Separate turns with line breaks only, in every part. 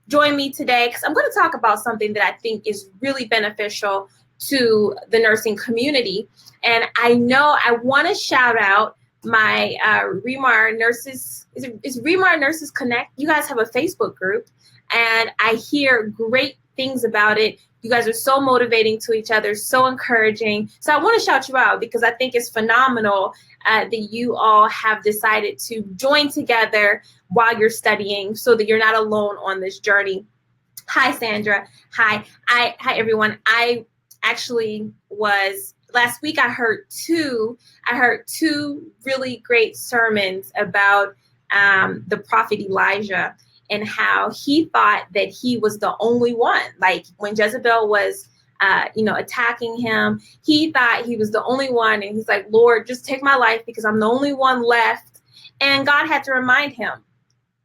join me today because I'm going to talk about something that I think is really beneficial to the nursing community. And I know I want to shout out my Remar Nurses. Is Remar Nurses Connect? You guys have a Facebook group, and I hear great things about it. You guys are so motivating to each other, so encouraging. So I want to shout you out because I think it's phenomenal that you all have decided to join together while you're studying so that you're not alone on this journey. Hi, Sandra. Hi, everyone. I actually was, last week I heard two really great sermons about the Prophet Elijah and how he thought that he was the only one. Like when Jezebel was, attacking him, he thought he was the only one. And he's like, Lord, just take my life because I'm the only one left. And God had to remind him,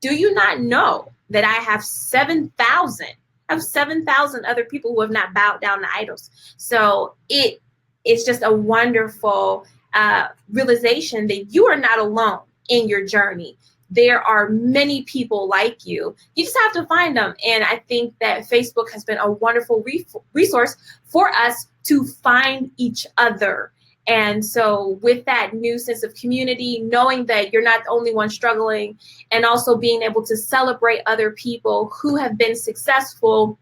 do you not know that I have 7,000? I have 7,000 other people who have not bowed down to idols. So it's just a wonderful realization that you are not alone in your journey. There are many people like you. You just have to find them. And I think that Facebook has been a wonderful resource for us to find each other. And so with that new sense of community, knowing that you're not the only one struggling, and also being able to celebrate other people who have been successful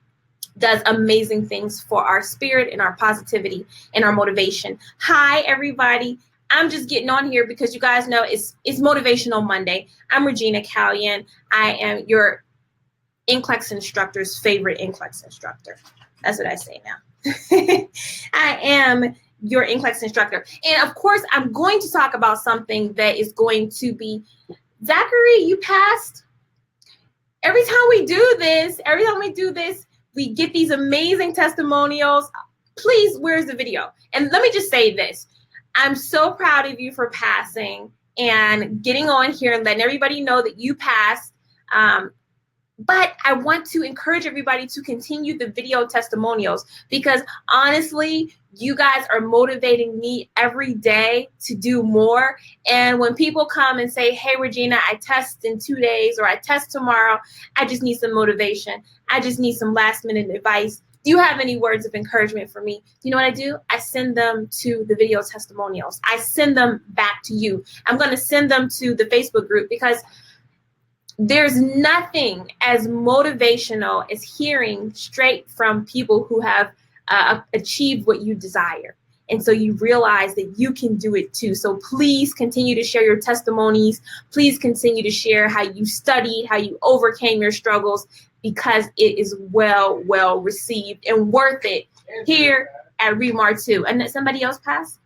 does amazing things for our spirit and our positivity and our motivation. Hi, everybody. I'm just getting on here because you guys know it's Motivational Monday. I'm Regina Callion. I am your NCLEX instructor's favorite NCLEX instructor. That's what I say now. I am your NCLEX instructor. And of course, I'm going to talk about something that is going to be, Zachary, you passed. Every time we do this, we get these amazing testimonials. Please, where's the video? And let me just say this. I'm so proud of you for passing and getting on here and letting everybody know that you passed. But I want to encourage everybody to continue the video testimonials because honestly, you guys are motivating me every day to do more. And when people come and say, hey, Regina, I test in 2 days or I test tomorrow, I just need some motivation. I just need some last minute advice. Do you have any words of encouragement for me? You know what I do? I send them to the video testimonials. I send them back to you. I'm going to send them to the Facebook group because there's nothing as motivational as hearing straight from people who have achieved what you desire. And so you realize that you can do it too. So please continue to share your testimonies. Please continue to share how you studied, how you overcame your struggles, because it is well received and worth it here at Remar too. And somebody else passed?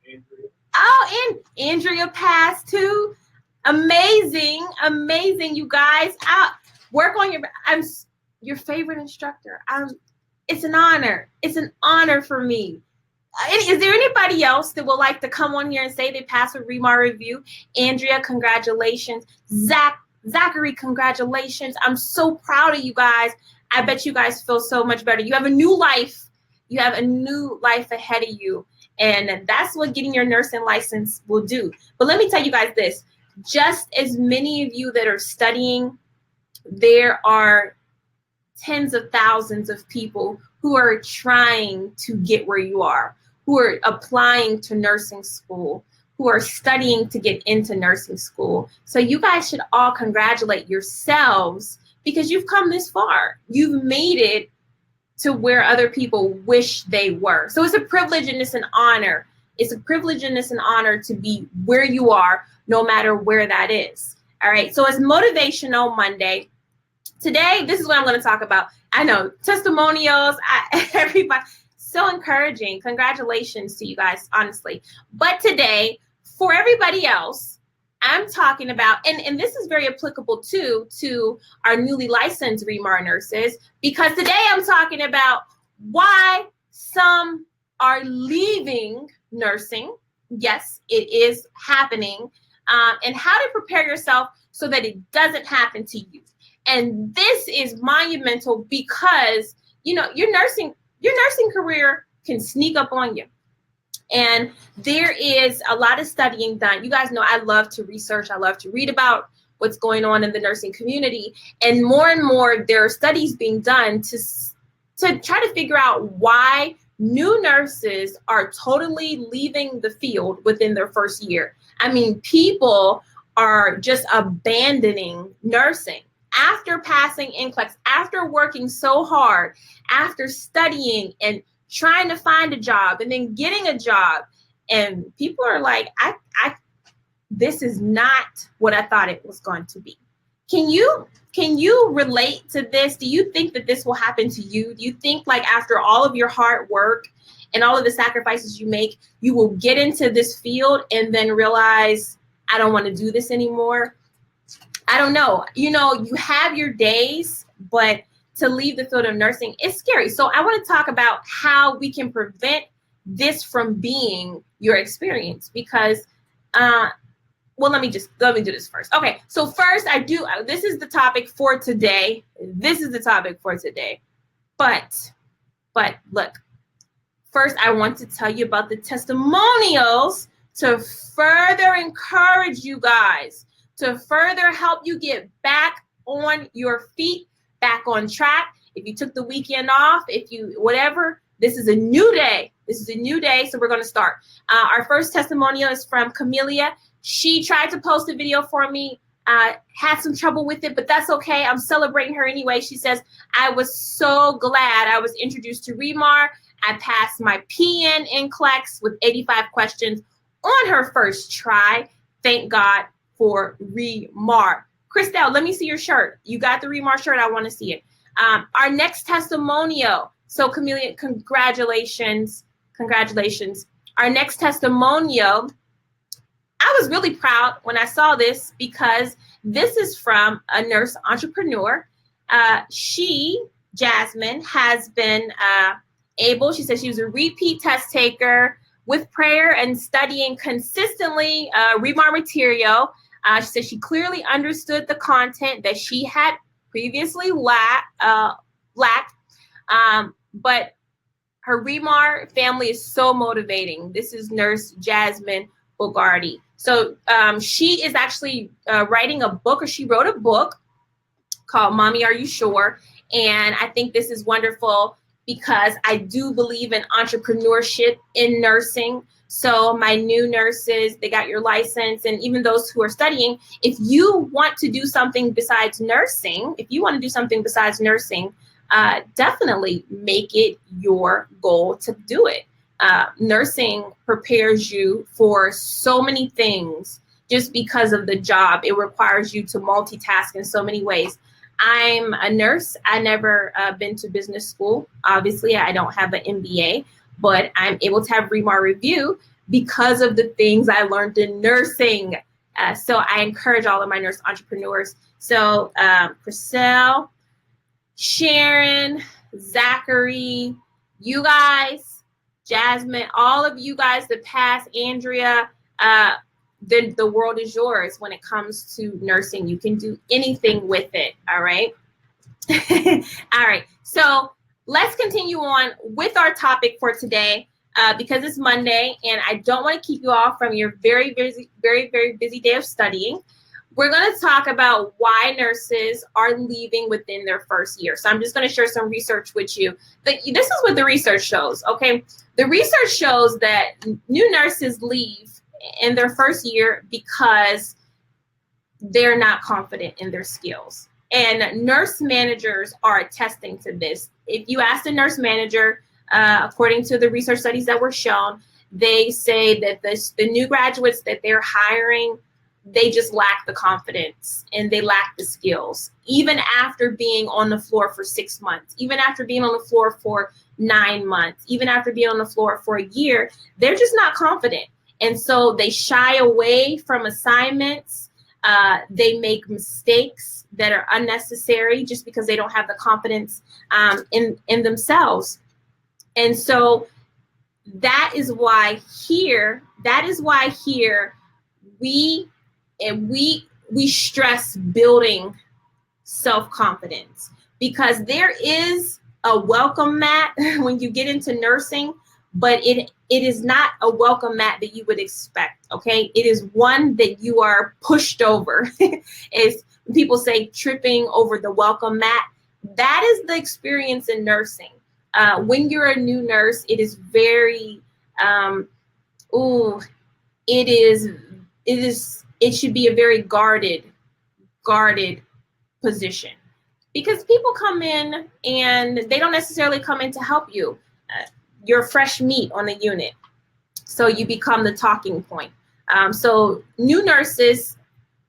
Andrea. Oh, and Andrea passed too. Amazing, you guys. Work on I'm your favorite instructor. It's an honor. It's an honor for me. Is there anybody else that would like to come on here and say they passed with Remar Review? Andrea, congratulations. Zachary, congratulations. I'm so proud of you guys. I bet you guys feel so much better. You have a new life. You have a new life ahead of you. And that's what getting your nursing license will do. But let me tell you guys this. Just as many of you that are studying, there are tens of thousands of people who are trying to get where you are, who are applying to nursing school, who are studying to get into nursing school. So you guys should all congratulate yourselves because you've come this far. You've made it to where other people wish they were. So it's a privilege and it's an honor. It's a privilege and it's an honor to be where you are, no matter where that is. All right, so it's Motivational Monday. Today, this is what I'm going to talk about. I know, testimonials, everybody, so encouraging. Congratulations to you guys, honestly. But today, for everybody else, I'm talking about, and this is very applicable too to our newly licensed Remar nurses, because today I'm talking about why some are leaving nursing. Yes, it is happening. And how to prepare yourself so that it doesn't happen to you. And this is monumental because, you know, your nursing career can sneak up on you. And there is a lot of studying done. You guys know I love to research. I love to read about what's going on in the nursing community. And more there are studies being done to try to figure out why new nurses are totally leaving the field within their first year. I mean, people are just abandoning nursing after passing NCLEX, after working so hard, after studying and trying to find a job and then getting a job. And people are like, this is not what I thought it was going to be. Can you relate to this? Do you think that this will happen to you? Do you think, like, after all of your hard work and all of the sacrifices you make, you will get into this field and then realize, I don't want to do this anymore? I don't know. You have your days, but to leave the field of nursing is scary. So I want to talk about how we can prevent this from being your experience, because well, let me do this first. Okay, so first this is the topic for today. But look, first I want to tell you about the testimonials to further encourage you guys, to further help you get back on your feet, back on track. If you took the weekend off, whatever, this is a new day. So we're going to start. Our first testimonial is from Camellia. She tried to post a video for me, had some trouble with it, but that's okay. I'm celebrating her anyway. She says, I was so glad I was introduced to Remar. I passed my PN NCLEX with 85 questions on her first try. Thank God for Remar. Christelle, let me see your shirt. You got the Remar shirt? I want to see it. Our next testimonial. So Camellia, congratulations. Our next testimonial, I was really proud when I saw this, because this is from a nurse entrepreneur. Jasmine, has been she said she was a repeat test taker with prayer and studying consistently Remar material. She said she clearly understood the content that she had previously lacked, but her Remar family is so motivating. This is Nurse Jasmine Bogarty. So she is actually writing a book, or she wrote a book called Mommy, Are You Sure? And I think this is wonderful, because I do believe in entrepreneurship in nursing. So my new nurses, they got your license, and even those who are studying, if you want to do something besides nursing, definitely make it your goal to do it. Nursing prepares you for so many things just because of the job. It requires you to multitask in so many ways. I'm a nurse. I never been to business school. Obviously, I don't have an MBA, but I'm able to have Remar review because of the things I learned in nursing. So I encourage all of my nurse entrepreneurs. So Priscille, Sharon, Zachary, you guys, Jasmine, all of you guys that passed, Andrea, the world is yours when it comes to nursing. You can do anything with it. All right. All right. So let's continue on with our topic for today, because it's Monday and I don't want to keep you off from your very busy day of studying. We're going to talk about why nurses are leaving within their first year. So I'm just going to share some research with you. This is what the research shows, okay? The research shows that new nurses leave in their first year because they're not confident in their skills. And nurse managers are attesting to this. If you ask the nurse manager, according to the research studies that were shown, they say that the new graduates that they're hiring, they just lack the confidence and they lack the skills, even after being on the floor for 6 months, even after being on the floor for 9 months, even after being on the floor for a year, they're just not confident. And so they shy away from assignments. They make mistakes that are unnecessary just because they don't have the confidence in themselves. And so that is why here we stress building self-confidence, because there is a welcome mat when you get into nursing, but it is not a welcome mat that you would expect, okay? It is one that you are pushed over. As people say, tripping over the welcome mat. That is the experience in nursing. When you're a new nurse, it is very, it should be a very guarded position, because people come in and they don't necessarily come in to help you. You're fresh meat on the unit, so you become the talking point. So new nurses,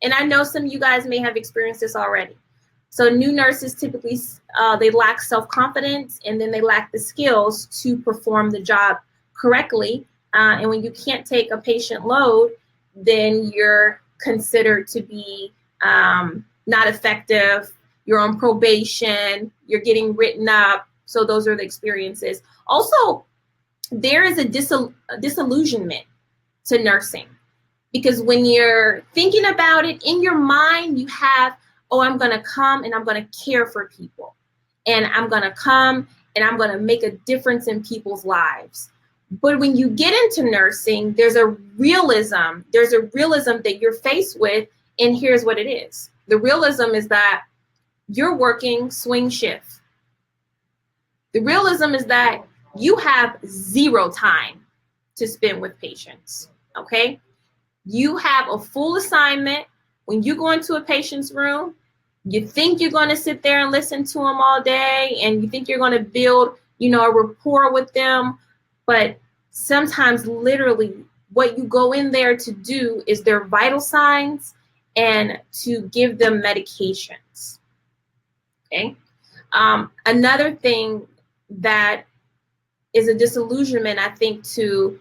and I know some of you guys may have experienced this already. So new nurses typically, they lack self-confidence, and then they lack the skills to perform the job correctly. And when you can't take a patient load, then you're considered to be not effective. You're on probation. You're getting written up. So those are the experiences. Also, there is a disillusionment to nursing, because when you're thinking about it in your mind, you have, oh, I'm going to come and I'm going to care for people. And I'm going to come and I'm going to make a difference in people's lives. But when you get into nursing, there's a realism that you're faced with. And here's what it is. The realism is that you're working swing shift. The realism is that you have zero time to spend with patients, okay? You have a full assignment. When you go into a patient's room, you think you're going to sit there and listen to them all day, and you think you're going to build, a rapport with them. But sometimes literally what you go in there to do is their vital signs and to give them medications, okay? Another thing that is a disillusionment, I think, to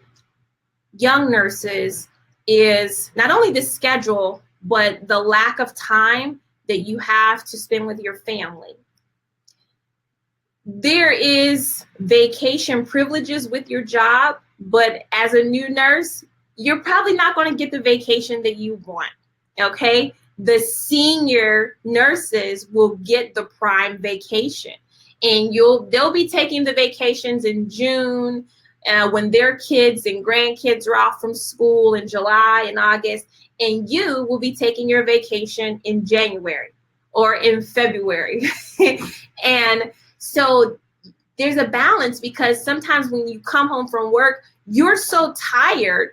young nurses is not only the schedule, but the lack of time that you have to spend with your family. There is vacation privileges with your job, but as a new nurse, you're probably not going to get the vacation that you want, okay? The senior nurses will get the prime vacation, and they'll be taking the vacations in June, when their kids and grandkids are off from school in July and August, and you will be taking your vacation in January or in February. And so there's a balance, because sometimes when you come home from work, you're so tired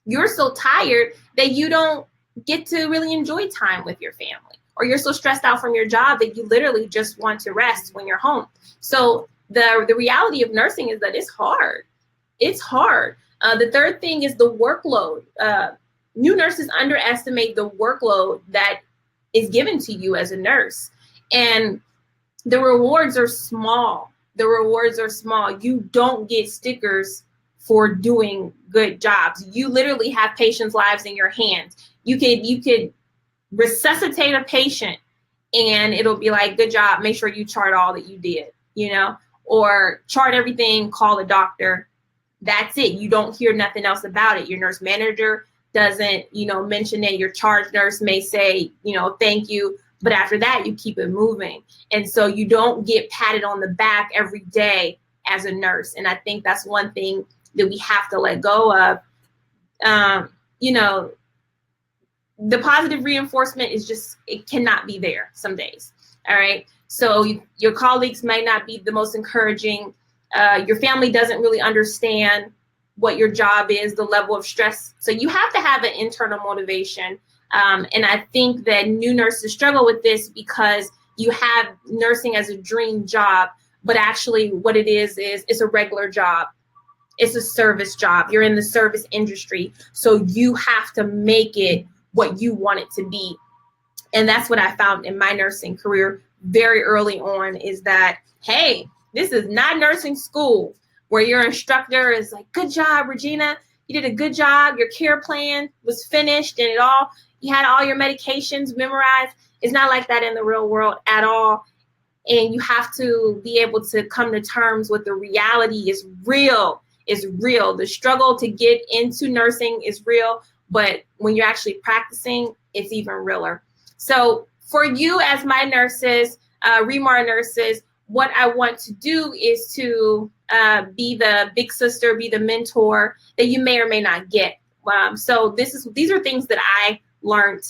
that you don't get to really enjoy time with your family, or you're so stressed out from your job that you literally just want to rest when you're home. So the reality of nursing is that it's hard. It's hard. The third thing is the workload. New nurses underestimate the workload that is given to you as a nurse. And the rewards are small. You don't get stickers for doing good jobs. You literally have patients' lives in your hands. You could resuscitate a patient and it'll be like, good job, make sure you chart all that you did, or chart everything, call the doctor. That's it. You don't hear nothing else about it. Your nurse manager doesn't, mention it. Your charge nurse may say, thank you. But after that, you keep it moving. And so you don't get patted on the back every day as a nurse. And I think that's one thing that we have to let go of. The positive reinforcement is just, it cannot be there some days. All right. So your colleagues may not be the most encouraging. Your family doesn't really understand what your job is, the level of stress. So you have to have an internal motivation. And I think that new nurses struggle with this because you have nursing as a dream job, but actually what it is it's a regular job. It's a service job. You're in the service industry. So you have to make it what you want it to be. And that's what I found in my nursing career very early on, is that, hey, this is not nursing school where your instructor is like, good job, Regina. You did a good job. Your care plan was finished and you had all your medications memorized. It's not like that in the real world at all. And you have to be able to come to terms with the reality is real. It's real. The struggle to get into nursing is real. But when you're actually practicing, it's even realer. So for you as my nurses, Remar nurses, what I want to do is to be the big sister, be the mentor that you may or may not get. So these are things that I learned.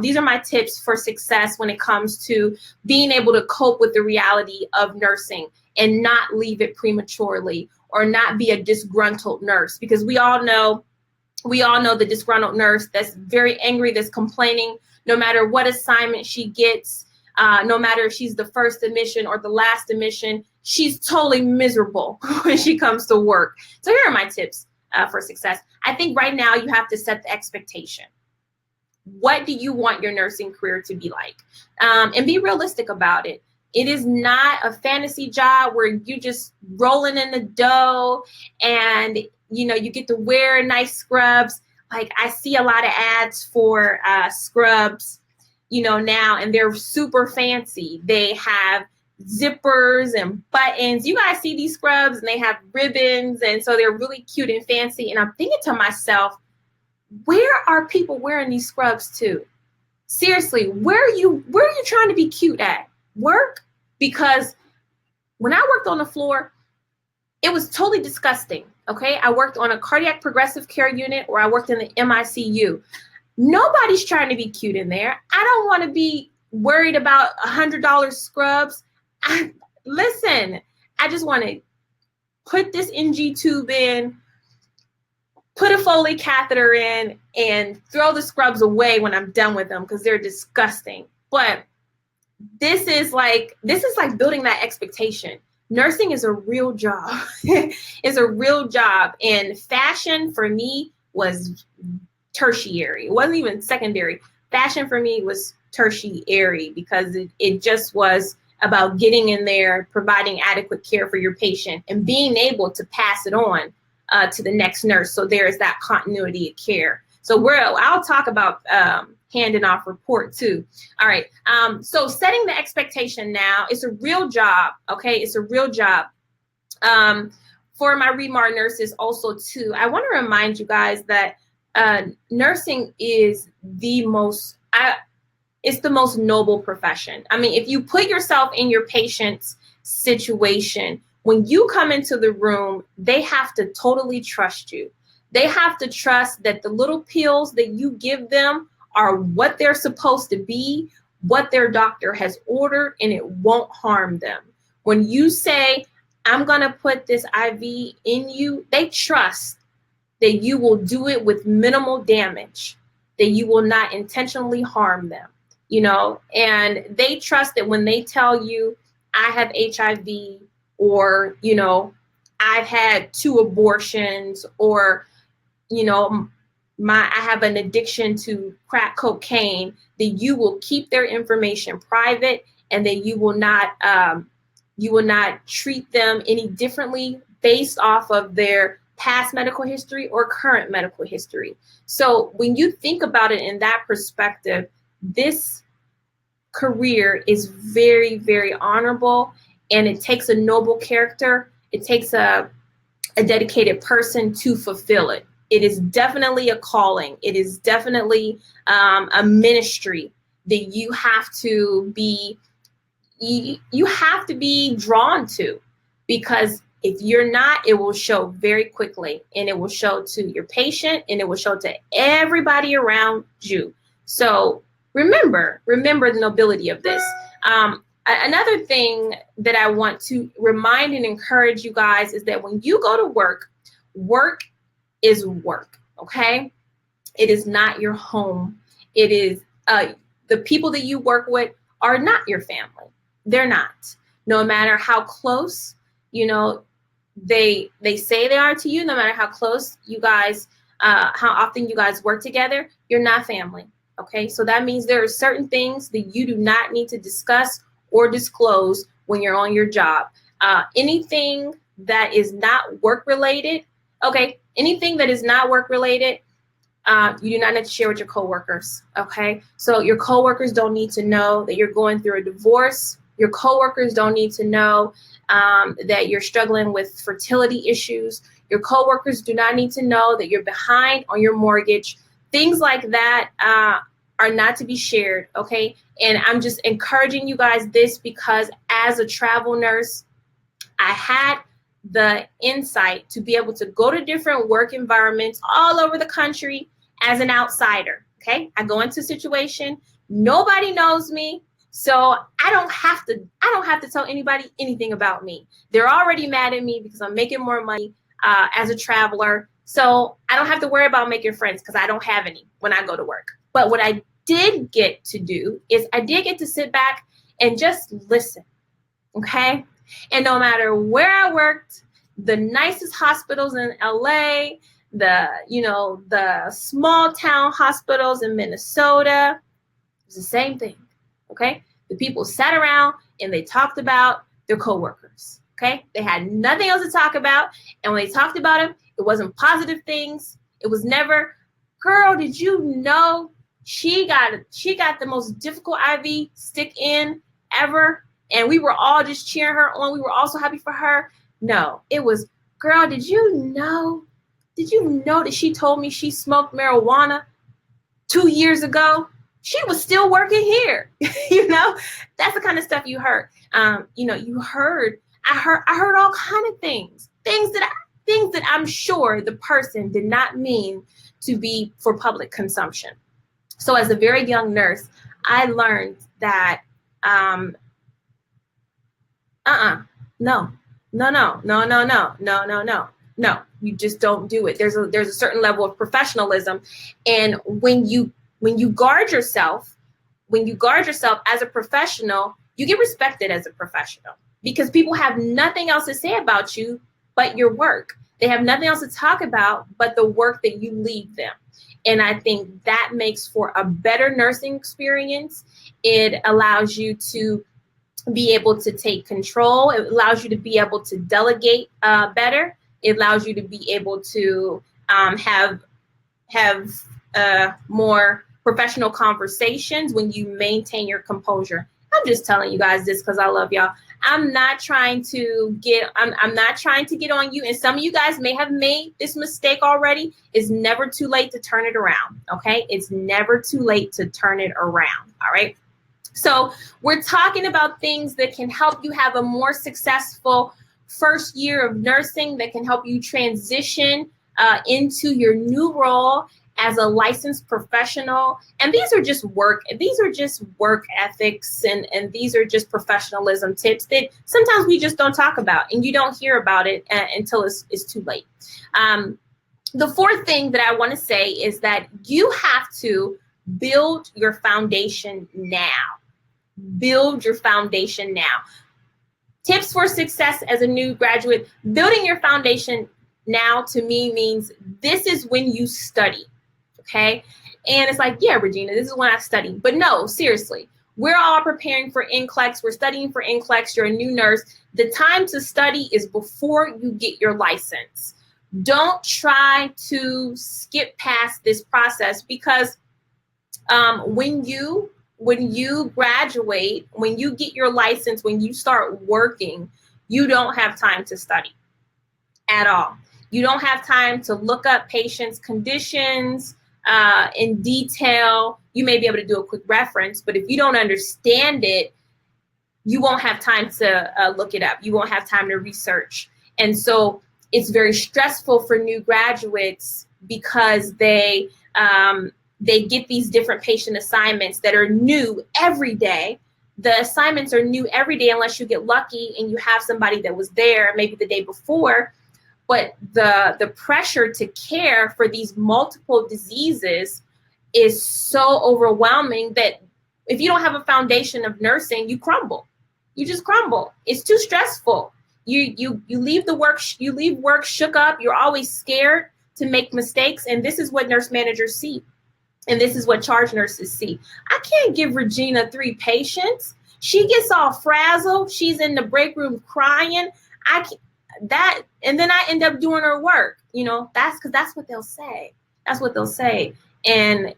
These are my tips for success when it comes to being able to cope with the reality of nursing and not leave it prematurely or not be a disgruntled nurse, because we all know the disgruntled nurse that's very angry, that's complaining no matter what assignment she gets, no matter if she's the first admission or the last admission, she's totally miserable when she comes to work. So here are my tips for success. I think right now you have to set the expectation. What do you want your nursing career to be like? And be realistic about it. It is not a fantasy job where you just rolling in the dough and you get to wear nice scrubs. Like, I see a lot of ads for scrubs, now, and they're super fancy. They have zippers and buttons. You guys see these scrubs, and they have ribbons, and so they're really cute and fancy. And I'm thinking to myself, where are people wearing these scrubs to? Seriously, where are you trying to be cute at? Work? Because when I worked on the floor, it was totally disgusting. Okay, I worked on a cardiac progressive care unit, or I worked in the MICU. Nobody's trying to be cute in there. I don't want to be worried about $100 scrubs. Listen, I just want to put this NG tube in, put a Foley catheter in, and throw the scrubs away when I'm done with them because they're disgusting. But this is like building that expectation. Nursing is a real job. It's a real job. And fashion for me was tertiary. It wasn't even secondary. Fashion for me was tertiary because it just was about getting in there, providing adequate care for your patient, and being able to pass it on to the next nurse. So there is that continuity of care. So I'll talk about handing off report too. All right. So setting the expectation now, it's a real job. Okay. It's a real job. For my REMAR nurses also too, I want to remind you guys that nursing is it's the most noble profession. I mean, if you put yourself in your patient's situation, when you come into the room, they have to totally trust you. They have to trust that the little pills that you give them are what they're supposed to be, what their doctor has ordered, and it won't harm them. When you say, I'm going to put this IV in you, they trust that you will do it with minimal damage, that you will not intentionally harm them, and they trust that when they tell you, I have HIV, or, I've had 2 abortions, or, I have an addiction to crack cocaine, that you will keep their information private, and that you will not treat them any differently based off of their past medical history or current medical history. So when you think about it in that perspective, this career is very, very honorable, and it takes a noble character. It takes a dedicated person to fulfill it. It is definitely a calling. It is definitely a ministry that you have to be drawn to, because if you're not, it will show very quickly, and it will show to your patient, and it will show to everybody around you. So remember the nobility of this. Another thing that I want to remind and encourage you guys is that when you go to work, work is work, okay? It is not your home. It is the people that you work with are not your family. They're not. No matter how close, they say they are to you, no matter how close you guys, how often you guys work together, you're not family, okay? So that means there are certain things that you do not need to discuss or disclose when you're on your job. Anything that is not work-related, okay? Anything that is not work-related, you do not need to share with your coworkers, okay? So your coworkers don't need to know that you're going through a divorce. Your coworkers don't need to know that you're struggling with fertility issues. Your coworkers do not need to know that you're behind on your mortgage. Things like that are not to be shared, okay? And I'm just encouraging you guys this because as a travel nurse, I had the insight to be able to go to different work environments all over the country as an outsider, okay? I go into a situation, nobody knows me, so I don't have to tell anybody anything about me. They're already mad at me because I'm making more money as a traveler. So I don't have to worry about making friends because I don't have any when I go to work. But what I did get to do is I did get to sit back and just listen, okay? And no matter where I worked, the nicest hospitals in LA, the small town hospitals in Minnesota, it was the same thing, okay? The people sat around and they talked about their coworkers, okay? They had nothing else to talk about. And when they talked about them, it wasn't positive things. It was never, girl, did you know she got the most difficult IV stick in ever? And we were all just cheering her on. We were also happy for her. No, it was, girl, did you know that she told me she smoked marijuana 2 years ago? She was still working here. That's the kind of stuff you heard. I heard all kind of things that I'm sure the person did not mean to be for public consumption. So as a very young nurse, I learned that no, you just don't do it. There's a certain level of professionalism, and when you guard yourself as a professional, you get respected as a professional because people have nothing else to say about you but your work. They have nothing else to talk about but the work that you leave them. And I think that makes for a better nursing experience. It allows you to be able to take control. It allows you to be able to delegate better. It allows you to be able to have more professional conversations when you maintain your composure. I'm just telling you guys this because I love y'all. I'm not trying to get on you. And some of you guys may have made this mistake already. It's never too late to turn it around. Okay. It's never too late to turn it around. All right. So we're talking about things that can help you have a more successful first year of nursing, that can help you transition into your new role as a licensed professional. And these are just work ethics, and these are just professionalism tips that sometimes we just don't talk about, and you don't hear about it until it's too late. The fourth thing that I want to say is that you have to build your foundation now. Build your foundation now. Tips for success as a new graduate. Building your foundation now to me means this is when you study, okay? And it's like, yeah, Regina, this is when I study. But no, seriously, we're all preparing for NCLEX. We're studying for NCLEX. You're a new nurse. The time to study is before you get your license. Don't try to skip past this process because when you graduate, when you get your license, when you start working, you don't have time to study at all. You don't have time to look up patients' conditions in detail. You may be able to do a quick reference, but if you don't understand it, you won't have time to look it up. You won't have time to research. And so it's very stressful for new graduates because they get these different patient assignments that are new every day. The assignments are new every day unless you get lucky and you have somebody that was there maybe the day before. But the pressure to care for these multiple diseases is so overwhelming that if you don't have a foundation of nursing, you crumble. You just crumble. It's too stressful. You leave work shook up. You're always scared to make mistakes. And this is what nurse managers see. And this is what charge nurses see. I can't give Regina 3 patients. She gets all frazzled. She's in the break room crying. And then I end up doing her work. That's what they'll say. That's what they'll say. And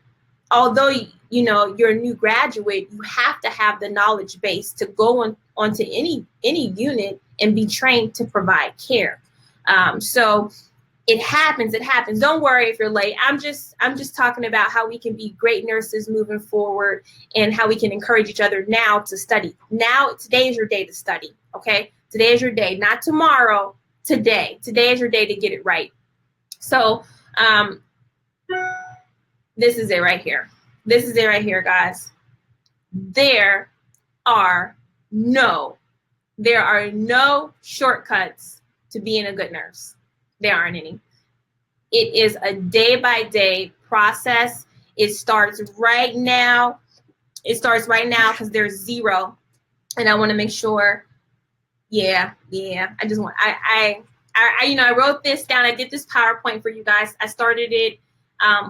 although, you're a new graduate, you have to have the knowledge base to go onto any unit and be trained to provide care. So It happens. It happens. Don't worry if you're late. I'm just talking about how we can be great nurses moving forward and how we can encourage each other now to study. Now, today is your day to study. Okay. Today is your day, not tomorrow. Today. Today is your day to get it right. So, this is it right here. This is it right here, guys. There are no shortcuts to being a good nurse. There aren't any. It is a day-by-day process. It starts right now. It starts right now because there's zero. And I want to make sure, I wrote this down. I did this PowerPoint for you guys. I started it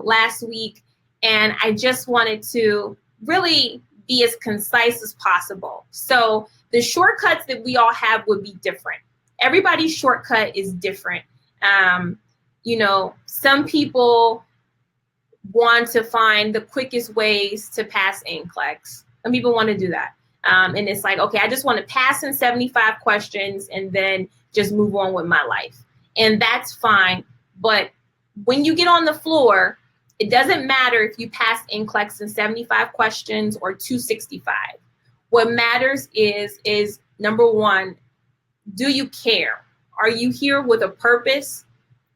last week, and I just wanted to really be as concise as possible. So the shortcuts that we all have would be different. Everybody's shortcut is different. Some people want to find the quickest ways to pass NCLEX. Some people want to do that. And it's like, okay, I just want to pass in 75 questions and then just move on with my life. And that's fine. But when you get on the floor, it doesn't matter if you pass NCLEX in 75 questions or 265. What matters is number one, do you care? Are you here with a purpose?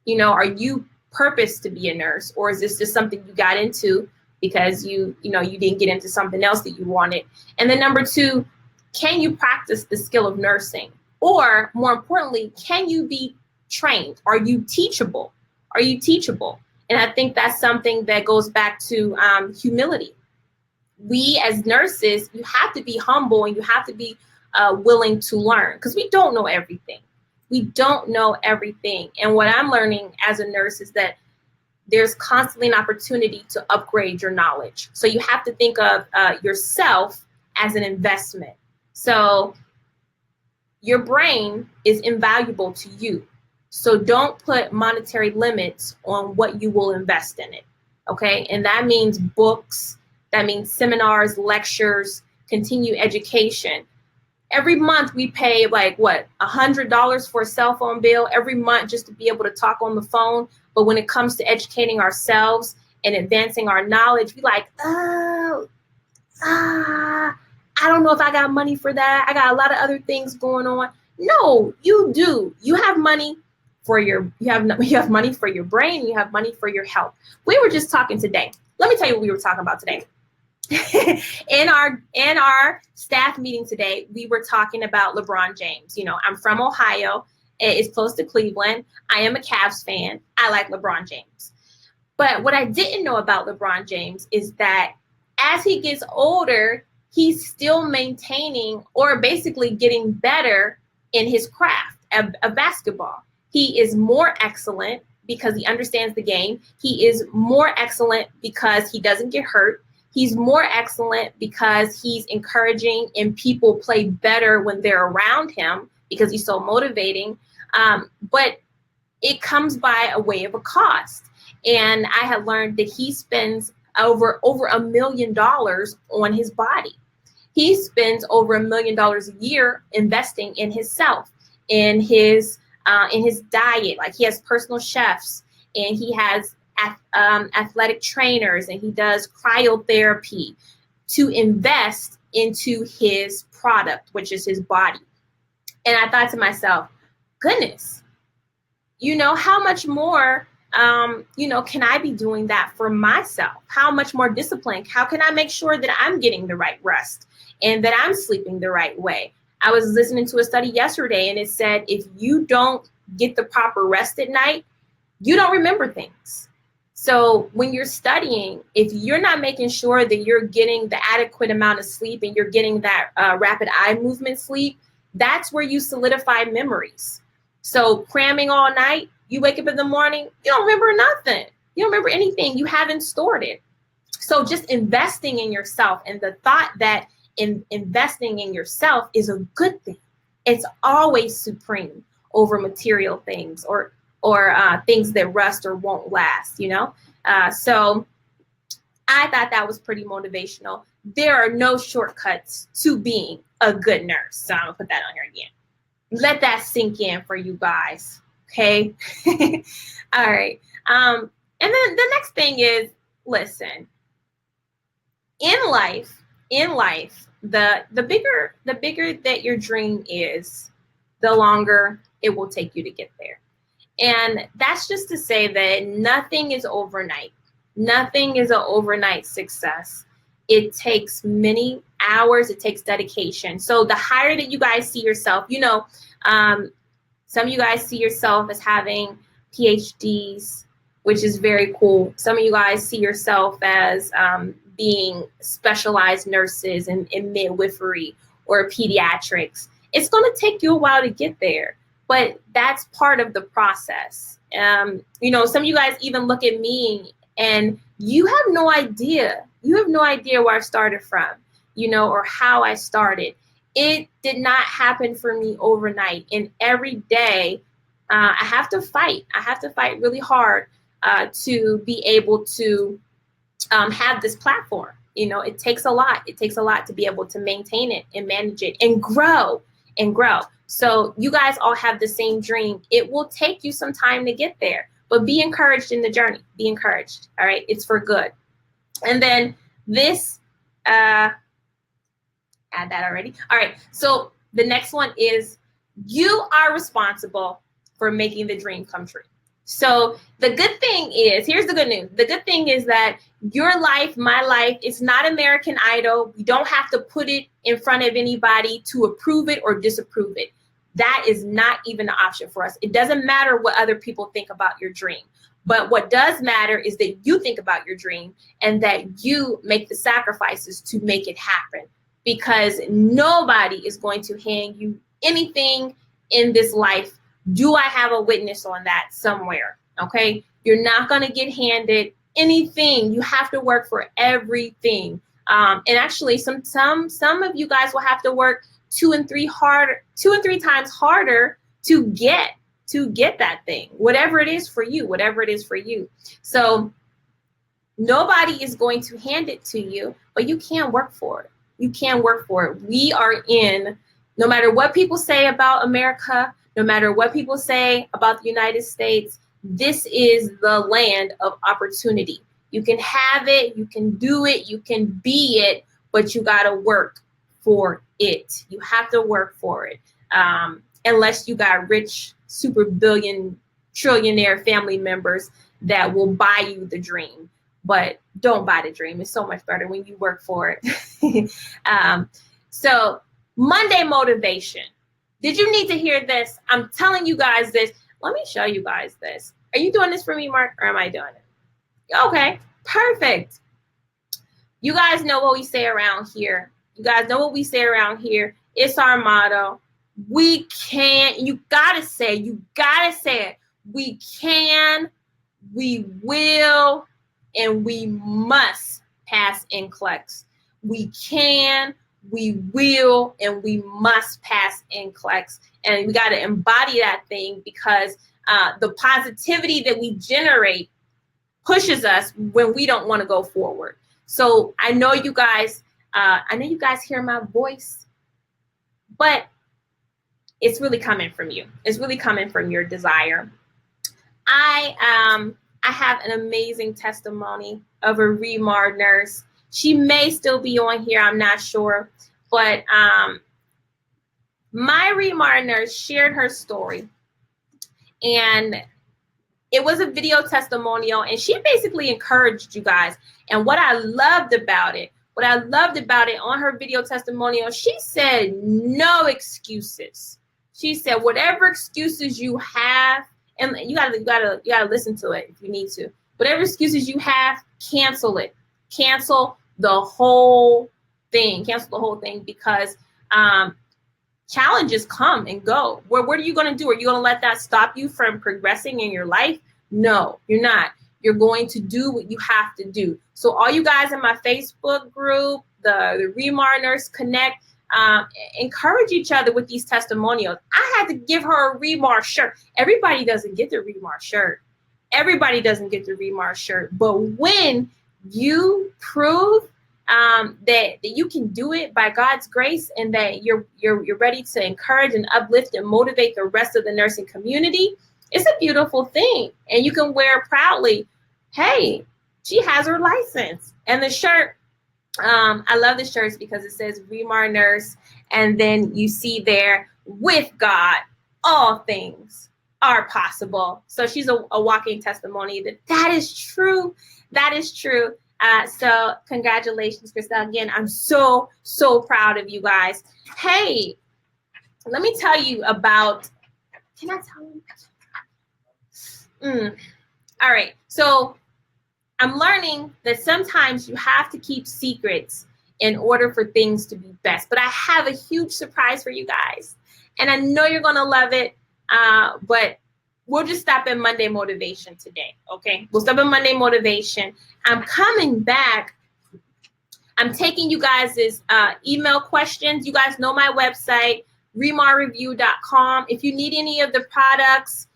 Are you purposed to be a nurse, or is this just something you got into because you didn't get into something else that you wanted? And then number two, can you practice the skill of nursing? Or more importantly, can you be trained? Are you teachable? Are you teachable? And I think that's something that goes back to humility. We as nurses, you have to be humble and you have to be willing to learn, because we don't know everything. We don't know everything. And what I'm learning as a nurse is that there's constantly an opportunity to upgrade your knowledge. So you have to think of yourself as an investment. So your brain is invaluable to you. So don't put monetary limits on what you will invest in it. Okay. And that means books, that means seminars, lectures, continued education. Every month we pay $100 for a cell phone bill every month just to be able to talk on the phone. But when it comes to educating ourselves and advancing our knowledge, we I don't know if I got money for that. I got a lot of other things going on. No, you do. You have money for you have money for your brain. You have money for your health. We were just talking today. Let me tell you what we were talking about today. In our staff meeting today, we were talking about LeBron James. I'm from Ohio. It's close to Cleveland. I am a Cavs fan. I like LeBron James. But what I didn't know about LeBron James is that as he gets older, he's still maintaining or basically getting better in his craft of basketball. He is more excellent because he understands the game. He is more excellent because he doesn't get hurt. He's more excellent because he's encouraging and people play better when they're around him because he's so motivating. But it comes by a way of a cost. And I have learned that he spends over $1 million on his body. He spends over $1 million a year investing in himself, in his diet. Like, he has personal chefs and he has athletic trainers and he does cryotherapy to invest into his product, which is his body. And I thought to myself, goodness, how much more, can I be doing that for myself? How much more discipline? How can I make sure that I'm getting the right rest and that I'm sleeping the right way? I was listening to a study yesterday and it said, if you don't get the proper rest at night, you don't remember things. So when you're studying, if you're not making sure that you're getting the adequate amount of sleep and you're getting that rapid eye movement sleep, that's where you solidify memories. So cramming all night, you wake up in the morning, you don't remember nothing. You don't remember anything. You haven't stored it. So just investing in yourself, and the thought that investing in yourself is a good thing. It's always supreme over material things or things that rust or won't last, So I thought that was pretty motivational. There are no shortcuts to being a good nurse. So I'm gonna put that on here again. Let that sink in for you guys. Okay. All right. And then the next thing is, listen, in life, the bigger that your dream is, the longer it will take you to get there. And that's just to say that nothing is overnight. Nothing is an overnight success. It takes many hours. It takes dedication. So the higher that you guys see yourself, some of you guys see yourself as having PhDs, which is very cool. Some of you guys see yourself as being specialized nurses in midwifery or pediatrics. It's going to take you a while to get there, but that's part of the process. Some of you guys even look at me and you have no idea. You have no idea where I started from, or how I started. It did not happen for me overnight. And every day I have to fight. I have to fight really hard to be able to have this platform. It takes a lot. It takes a lot to be able to maintain it and manage it and grow. So you guys all have the same dream. It will take you some time to get there, but be encouraged in the journey. Be encouraged. All right. It's for good. And then this, add that already. All right. So the next one is, you are responsible for making the dream come true. So the good thing is, here's the good news. The good thing is that your life, my life, is not American Idol. We don't have to put it in front of anybody to approve it or disapprove it. That is not even an option for us. It doesn't matter what other people think about your dream. But what does matter is that you think about your dream and that you make the sacrifices to make it happen, because nobody is going to hand you anything in this life. Do I have a witness on that somewhere? Okay. You're not going to get handed anything. You have to work for everything. And actually some of you guys will have to work 2 and 3 times harder to get that thing, whatever it is for you. So nobody is going to hand it to you, but you can work for it. We are in, no matter what people say about America, no matter what people say about the United States, this is the land of opportunity. You can have it, you can do it, you can be it, but you got to work for it. You have to work for it. Unless you got rich, super billion, trillionaire family members that will buy you the dream. But don't buy the dream. It's so much better when you work for it. So Monday motivation. Did you need to hear this? I'm telling you guys this. Let me show you guys this. Are you doing this for me, Mark, or am I doing it? Okay, perfect. You guys know what we say around here. It's our motto. We can, you gotta say it. We can, we will, and we must pass NCLEX. We can, we will, and we must pass NCLEX. And we got to embody that thing, because the positivity that we generate pushes us when we don't want to go forward. So I know you guys hear my voice, but it's really coming from you. It's really coming from your desire. I have an amazing testimony of a Remar nurse. She may still be on here, I'm not sure. But my Remar nurse shared her story. And it was a video testimonial. And she basically encouraged you guys. And what I loved about it on her video testimonial, she said, no excuses. She said, whatever excuses you have, and you gotta listen to it if you need to. Whatever excuses you have, cancel it. Cancel the whole thing. Because challenges come and go. What are you going to do? Are you going to let that stop you from progressing in your life? No, you're not. You're going to do what you have to do. So all you guys in my Facebook group, the Remar Nurse Connect, encourage each other with these testimonials. I had to give her a Remar shirt. Everybody doesn't get the Remar shirt. But when you prove that you can do it by God's grace, and that you're ready to encourage and uplift and motivate the rest of the nursing community, It's a beautiful thing, and you can wear it proudly. Hey, she has her license. And the shirt, I love the shirts because it says Remar Nurse, and then you see there, with God, all things are possible. So she's a walking testimony that is true. That is true. So congratulations, Christelle. Again, I'm so proud of you guys. Hey, let me tell you about, can I tell you? All right. So I'm learning that sometimes you have to keep secrets in order for things to be best. But I have a huge surprise for you guys. And I know you're going to love it. But we'll just stop at Monday Motivation today. Okay. We'll stop at Monday Motivation. I'm coming back. I'm taking you guys' email questions. You guys know my website, remarreview.com. If you need any of the products,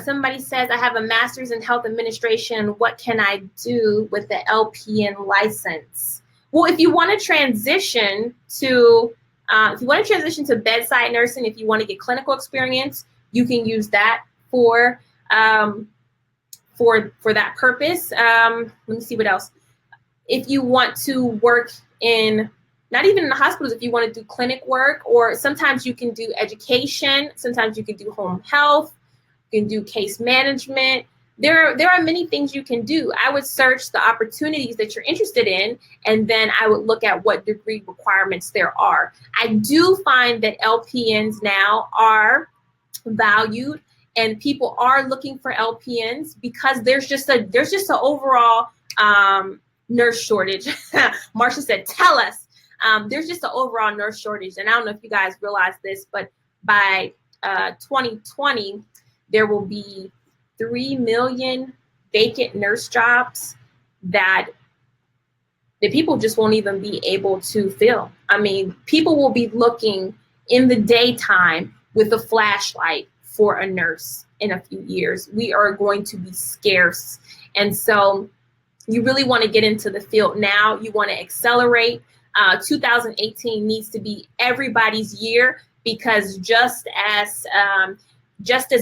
somebody says, I have a master's in health administration. What can I do with the LPN license? Well, if you want to transition to bedside nursing, if you want to get clinical experience, you can use that for that purpose. Let me see what else. If you want to work in, not even in the hospitals, if you want to do clinic work, or sometimes you can do education, sometimes you can do home health, you can do case management. There are many things you can do. I would search the opportunities that you're interested in, and then I would look at what degree requirements there are. I do find that LPNs now are valued, and people are looking for LPNs because there's just an overall nurse shortage. Marsha said, tell us. There's just an overall nurse shortage. And I don't know if you guys realize this, but by 2020, there will be 3 million vacant nurse jobs that the people just won't even be able to fill. I mean, people will be looking in the daytime with a flashlight for a nurse in a few years. We are going to be scarce. And so you really want to get into the field now. You want to accelerate. 2018 needs to be everybody's year, because just as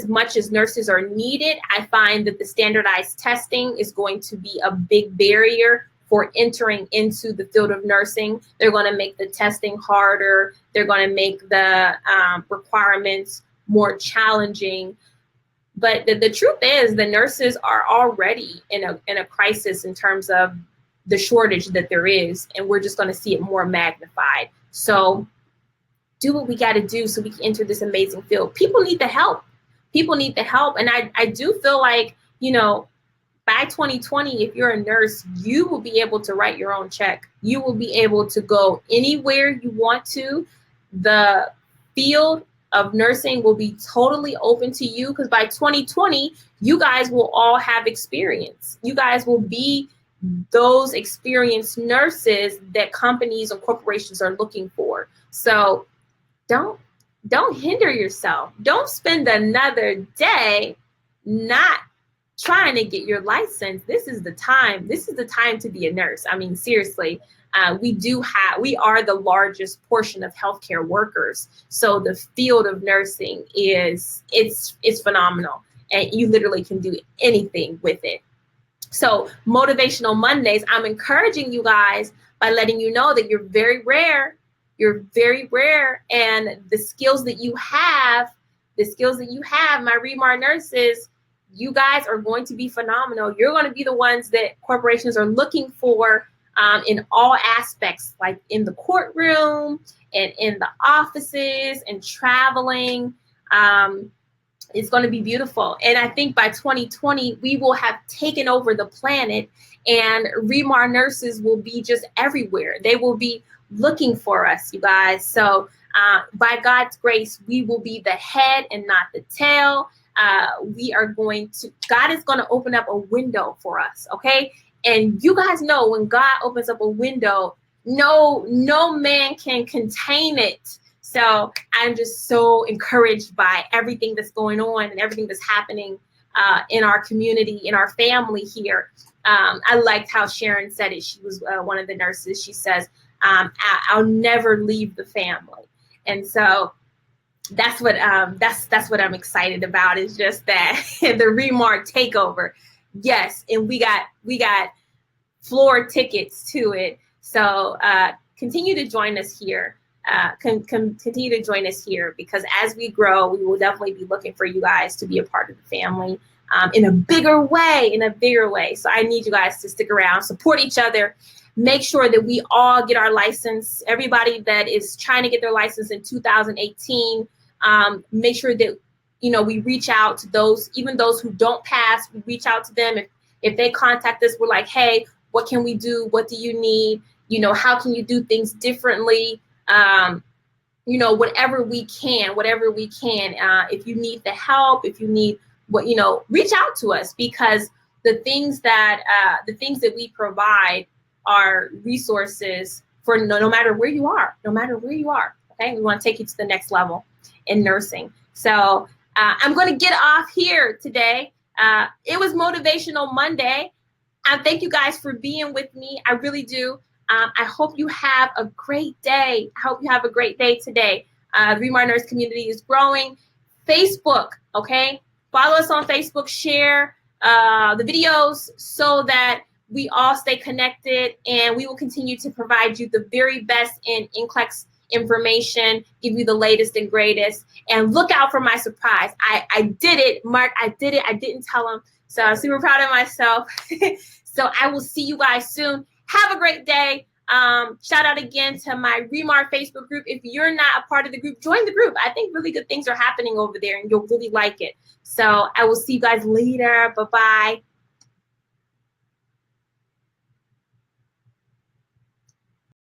much as nurses are needed, I find that the standardized testing is going to be a big barrier for entering into the field of nursing. They're going to make the testing harder. They're going to make the requirements more challenging. But the truth is, the nurses are already in a crisis in terms of the shortage that there is, and we're just going to see it more magnified. So do what we got to do so we can enter this amazing field. People need the help. People need the help. And I do feel like, by 2020, if you're a nurse, you will be able to write your own check. You will be able to go anywhere you want to. The field of nursing will be totally open to you, because by 2020, you guys will all have experience. You guys will be those experienced nurses that companies and corporations are looking for. So don't hinder yourself. Don't spend another day not trying to get your license. This is the time. This is the time to be a nurse. I mean, seriously. We are the largest portion of healthcare workers. So the field of nursing it's phenomenal, and you literally can do anything with it. So Motivational Mondays, I'm encouraging you guys by letting you know that you're very rare. You're very rare. And the skills that you have, my Remar nurses, you guys are going to be phenomenal. You're going to be the ones that corporations are looking for in all aspects, like in the courtroom and in the offices and traveling. It's going to be beautiful. And I think by 2020, we will have taken over the planet, and Remar nurses will be just everywhere. They will be looking for us, you guys. So by God's grace, we will be the head and not the tail. God is going to open up a window for us. Okay. And you guys know, when God opens up a window, no man can contain it. So I'm just so encouraged by everything that's going on and everything that's happening in our community, in our family here. I liked how Sharon said it. She was one of the nurses. She says, I'll never leave the family. And so that's what I'm excited about, is just that the Remar takeover. Yes, and we got floor tickets to it. So continue to join us here. Continue to join us here, because as we grow, we will definitely be looking for you guys to be a part of the family in a bigger way. So I need you guys to stick around, support each other, make sure that we all get our license. Everybody that is trying to get their license in 2018, make sure that, you know, we reach out to those, even those who don't pass, we reach out to them. If they contact us, we're like, hey, what can we do? What do you need? You know, how can you do things differently? You know, whatever we can. If you need the help, if you need what, you know, reach out to us, because the things that we provide are resources for no matter where you are. Okay, we want to take you to the next level in nursing. So I'm going to get off here today. It was Motivational Monday. Thank you guys for being with me. I really do. I hope you have a great day. Today. Remar Nurse community is growing. Facebook, okay? Follow us on Facebook. Share the videos so that we all stay connected, and we will continue to provide you the very best in NCLEX information, give you the latest and greatest, and look out for my surprise. I did it, Mark. I did it. I didn't tell him. So I'm super proud of myself. So I will see you guys soon. Have a great day. Shout out again to my Remar Facebook group. If you're not a part of the group, join the group. I think really good things are happening over there, and you'll really like it. So I will see you guys later. Bye-bye.